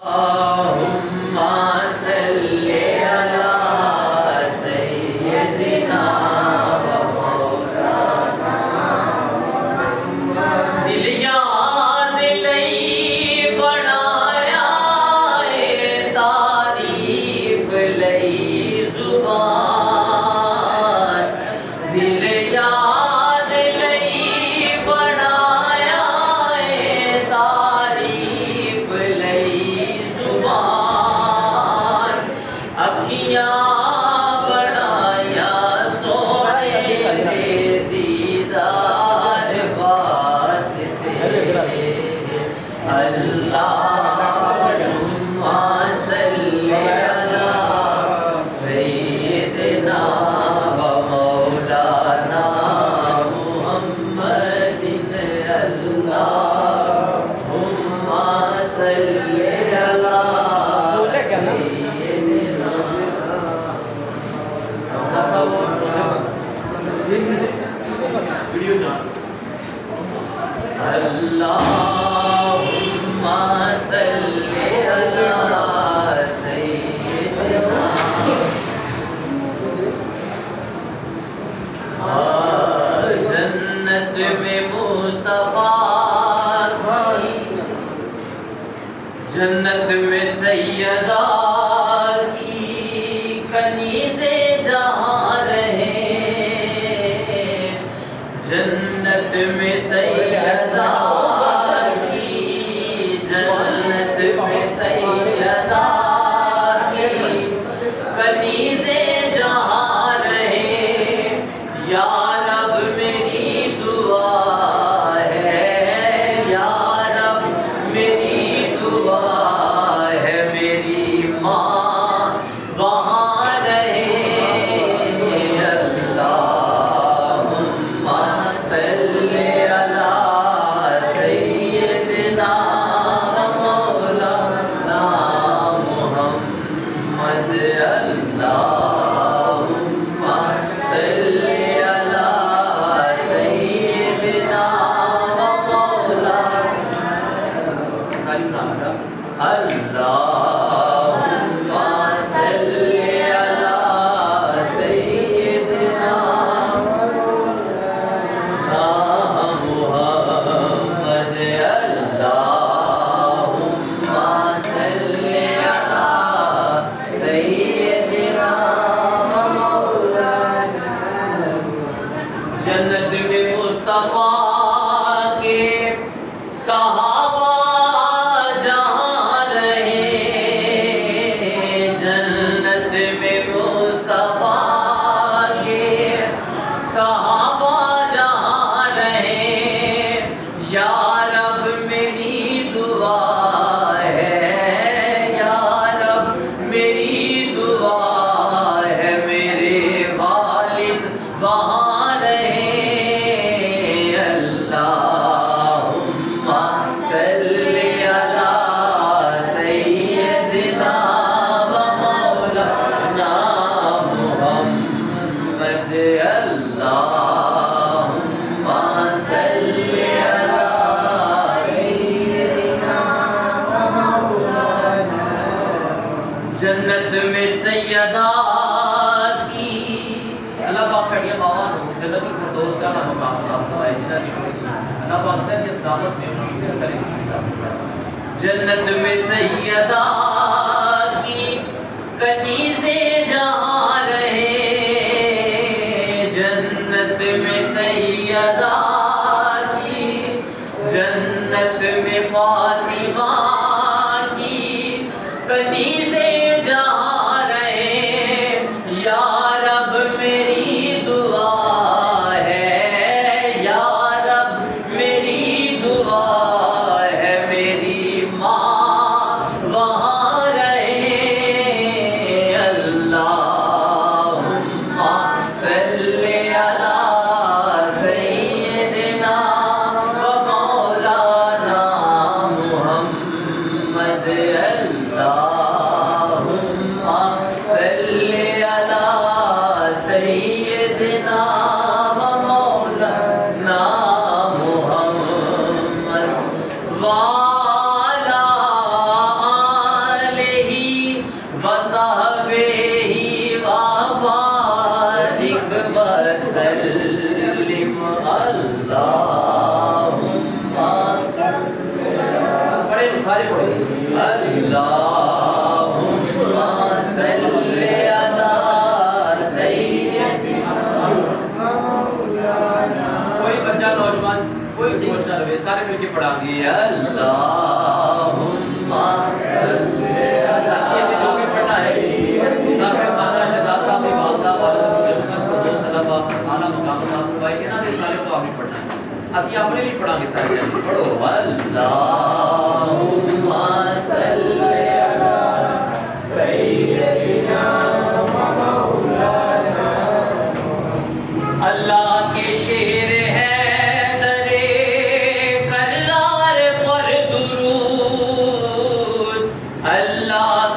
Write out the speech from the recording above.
اللهم صل على سيدنا ومولانا دل یاد لئی بنایا تعریف لئی زبان دل یاد لئی بنایا تعریف لئی زبان اکھیاں بنایا سونے دے دیدار واسطے اللہم صلی علی سیدنا و مولانا محمد اللہم صلی علی سیدنا اللہم صلی علی سیدنا جنت میں مصطفیٰ کی جنت میں سیدہ کی کنیزیں جہاں رہے جنت میں سیدہ کی جنت میں سیدہ کی کنیزیں جہاں رہے یا رب میری دعا ہے یا رب میری دعا ہے میری ماں وہاں رہے اللہم صلی علی سیدنا مولانا محمد اللہم صلی علی سیدنا مولانا اللہم صلی علی سیدنا محمد اللہم صلی علی سیدنا مولانا جنت میں مصطفیٰ کے صحابہ جہاں رہے جنت میں مصطفیٰ کے صحابہ جہاں رہے یا رب میری دعا ہے یا رب میری دعا ہے میرے والد وہاں رہے اللہم صلی علی سیدنا و مولانا محمد اللہم صلی علی سیدنا و مولانا جنت میں سیدہ کی اللہ پاک سڑیاں باوان ہو جنت الفردوس کا مقام تھا جنہ کی اللہ پاک نے اس دعوت میں ان سے کرے جنت میں سیدہ کی کنیزیں جہاں رہے جنت میں سیدہ کی جنت میں فاطمہ کی کنیزیں جہاں رہے یا رب میری دعا ہے یا رب میری دعا ہے میری ماں وہاں رہے اللہم صلی علی سیدنا و مولانا محمد اللہم صلی علی سیدنا و مولانا محمد وعلی صلی علی سیدنا کوئی بچہ نوجوان کوئی کوشش نہ رہے سارے مل کے پڑھا دیے اللہم صلی علی جو بھی پڑھنا ہے صاحب خانہ شہزاد صاحب کی والدہ والد جنت فردوس صلی اللہ اعلیٰ مقام صاحب فرمائے کہ نا دے سارے سواب بھی پڑھنا ہے اسی اپنے لیے پڑھا گے سارے جانے پڑھو اللہم صلی علی سیدنا مولانا اللہ کے شیر ہے درے کرار پر درود اللہ